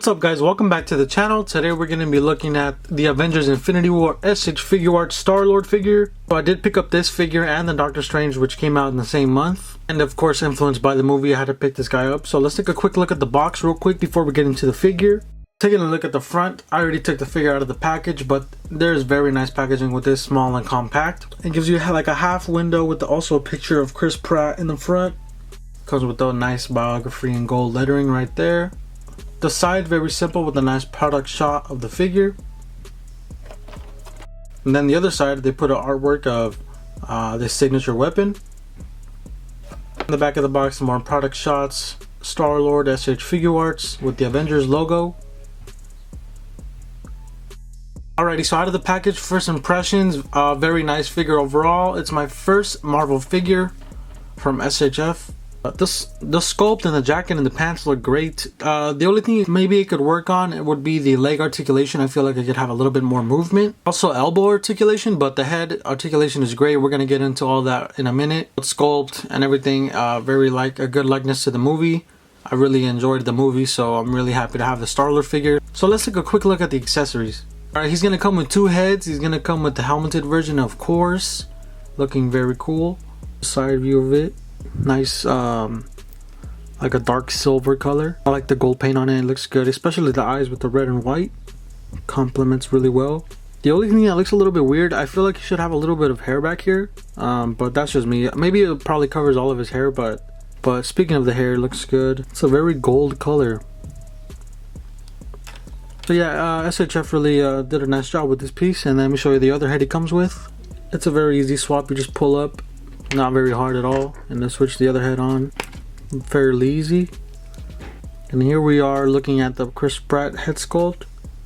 What's up guys, welcome back to the channel. Today we're going to be looking at the Avengers Infinity War SH Figuarts Starlord figure. So I did pick up this figure and the Doctor Strange, which came out in the same month. And of course influenced by the movie, I had to pick this guy up. So let's take a quick look at the box real quick before we get into the figure. Taking a look at the front, I already took the figure out of the package, but there's very nice packaging with this, small and compact. It gives you like a half window with also a picture of Pratt in the front. Comes with a nice biography and gold lettering right there. The side very simple with a nice product shot of the figure. And then the other side they put an artwork of this signature weapon. In the back of the box, more product shots. Starlord SH Figuarts with the Avengers logo. Alrighty, so out of the package, first impressions, very nice figure overall. It's my first Marvel figure from SHF. The sculpt and the jacket and the pants look great. The only thing maybe it could work on, it would be the leg articulation. I feel like it could have a little bit more movement. Also elbow articulation, but the head articulation is great. We're gonna get into all that in a minute. Sculpt and everything, very like a good likeness to the movie. I really enjoyed the movie, so I'm really happy to have the Starlord figure. So let's take a quick look at the accessories. Alright, he's gonna come with two heads. He's gonna come with the helmeted version, of course. Looking very cool. Side view of it. Nice, like a dark silver color. I like the gold paint on it. It looks good, especially the eyes with the red and white. Complements really well. The only thing that looks a little bit weird, I feel like he should have a little bit of hair back here. But that's just me. Maybe it probably covers all of his hair, but speaking of the hair, it looks good. It's a very gold color. So yeah, SHF really did a nice job with this piece. And let me show you the other head he comes with. It's a very easy swap. You just pull up. Not very hard at all, and then switch the other head on fairly easy. And here we are looking at the Pratt head sculpt,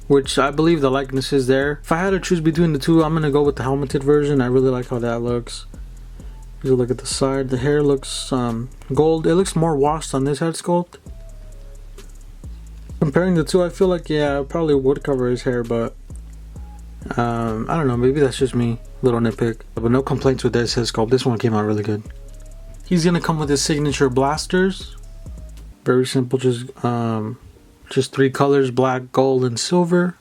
which I believe the likeness is there. If I had to choose between the two, I'm gonna go with the helmeted version. I really like how that looks. You look at the side, the hair looks gold. It looks more washed on this head sculpt. Comparing the two, I feel like yeah, it probably would cover his hair, but I don't know, maybe that's just me. Little nitpick, but no complaints with this head sculpt. This one came out really good. He's gonna come with his signature blasters. Very simple, just three colors: black, gold, and silver.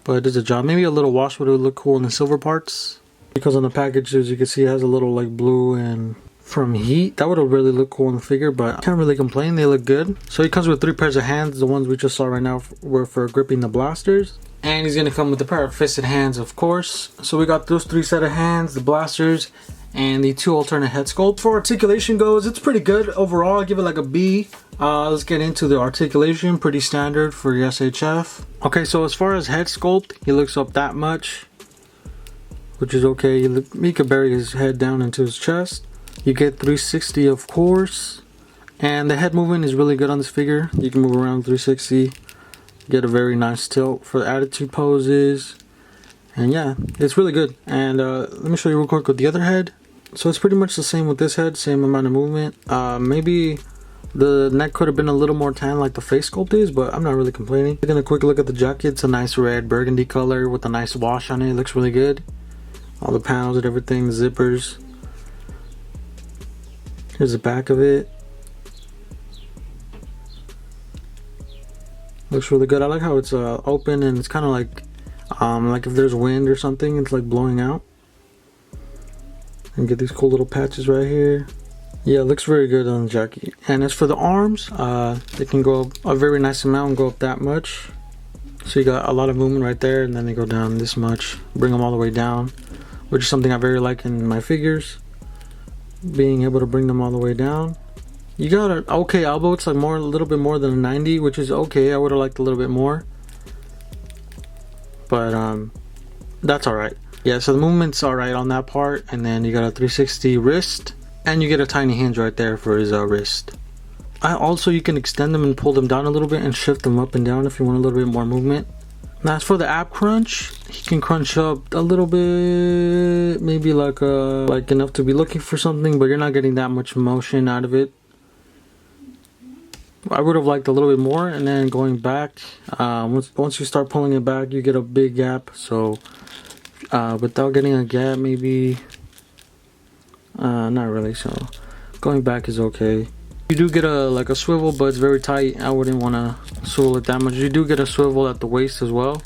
But it does a job. Maybe a little wash would look cool in the silver parts, because on the package, as you can see, it has a little like blue and from heat. That would have really looked cool in the figure, but I can't really complain. They look good. So he comes with three pairs of hands. The ones we just saw right now were for gripping the blasters. And he's going to come with a pair of fisted hands, of course. So we got those three set of hands, the blasters, and the two alternate head sculpt. For articulation goes, it's pretty good overall. I give it like a B. Let's get into the articulation. Pretty standard for the SHF. Okay, so as far as head sculpt, he looks up that much, which is okay. He could bury his head down into his chest. You get 360, of course. And the head movement is really good on this figure. You can move around 360. Get a very nice tilt for the attitude poses, and yeah, it's really good. And let me show you real quick with the other head. So it's pretty much the same with this head, same amount of movement. Maybe the neck could have been a little more tan like the face sculpt is, but I'm not really complaining. Taking a quick look at the jacket, it's a nice red burgundy color with a nice wash on it. It looks really good. All the panels and everything, the zippers. Here's the back of it. Looks really good. I like how it's open, and it's kind of like if there's wind or something, it's like blowing out. And get these cool little patches right here. Yeah, it looks very good on the jacket. And as for the arms, they can go up a very nice amount and go up that much. So you got a lot of movement right there, and then they go down this much, bring them all the way down, which is something I very like in my figures, being able to bring them all the way down. You got an okay elbow. It's like a little bit more than a 90, which is okay. I would have liked a little bit more, but that's all right. Yeah, so the movement's all right on that part. And then you got a 360 wrist, and you get a tiny hinge right there for his wrist. Also, you can extend them and pull them down a little bit and shift them up and down if you want a little bit more movement. Now, as for the ab crunch, he can crunch up a little bit, maybe like enough to be looking for something, but you're not getting that much motion out of it. I would have liked a little bit more. And then going back, once you start pulling it back, you get a big gap. So without getting a gap, maybe not really. So going back is okay. You do get a swivel, but it's very tight. I wouldn't want to swivel it that much. You do get a swivel at the waist as well,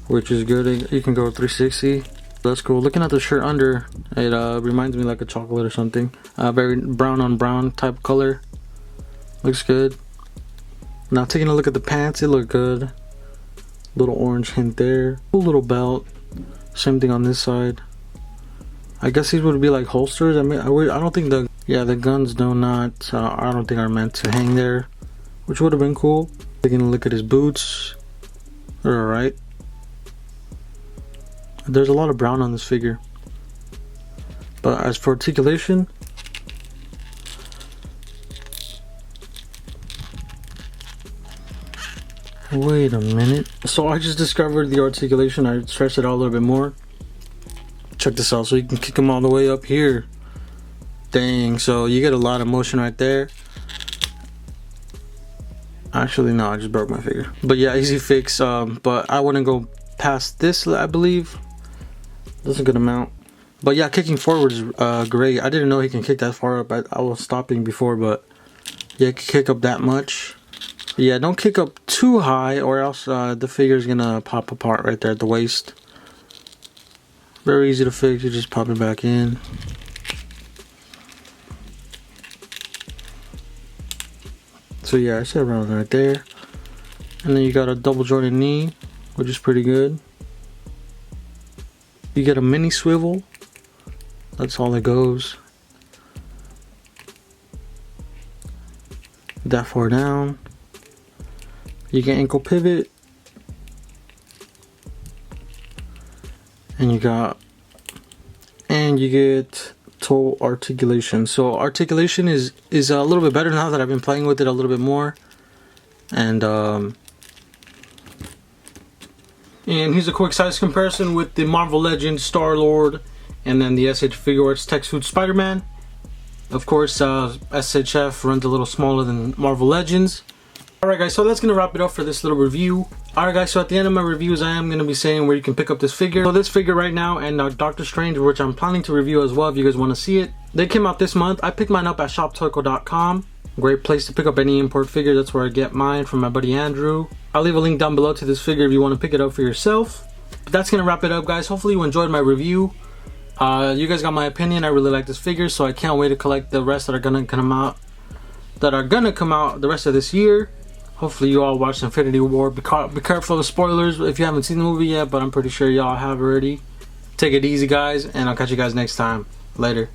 which is good. You can go 360. That's cool. Looking at the shirt under, it reminds me like a chocolate or something. Very brown on brown type color. Looks good. Now taking a look at the pants, it look good. Little orange hint there. Cool little belt. Same thing on this side. I guess these would be like holsters. I mean, I don't think the guns do not. I don't think are meant to hang there, which would have been cool. Taking a look at his boots, they're alright. There's a lot of brown on this figure, but as for articulation, wait a minute. So I just discovered the articulation. I stretched it out a little bit more. Check this out. So you can kick them all the way up here. Dang, so you get a lot of motion right there. Actually, no, I just broke my figure. But yeah, easy fix. But I wouldn't go past this, I believe. That's a good amount. But yeah, kicking forward is great. I didn't know he can kick that far up. I was stopping before, but yeah, kick up that much. But yeah, don't kick up too high, or else the figure is gonna pop apart right there at the waist. Very easy to fix. You just pop it back in. So yeah, I set around right there. And then you got a double jointed knee, which is pretty good. You get a mini swivel. That's all it goes. That far down. You get ankle pivot. And you get toe articulation. So articulation is a little bit better now that I've been playing with it a little bit more. And here's a quick size comparison with the Marvel Legends Starlord and then the SH Figuarts Tech Suit Spider-Man. Of course, SHF runs a little smaller than Marvel Legends. Alright guys, so that's going to wrap it up for this little review. Alright guys, so at the end of my reviews I am going to be saying where you can pick up this figure. So this figure right now and Doctor Strange, which I'm planning to review as well if you guys want to see it. They came out this month. I picked mine up at shoptoyco.com. Great place to pick up any import figure. That's where I get mine from my buddy Andrew. I'll leave a link down below to this figure if you want to pick it up for yourself. But that's going to wrap it up guys. Hopefully you enjoyed my review. You guys got my opinion. I really like this figure, so I can't wait to collect the rest that are gonna come out the rest of this year. Hopefully you all watched Infinity War. Be careful of spoilers if you haven't seen the movie yet, but I'm pretty sure y'all have already. Take it easy guys, and I'll catch you guys next time. Later.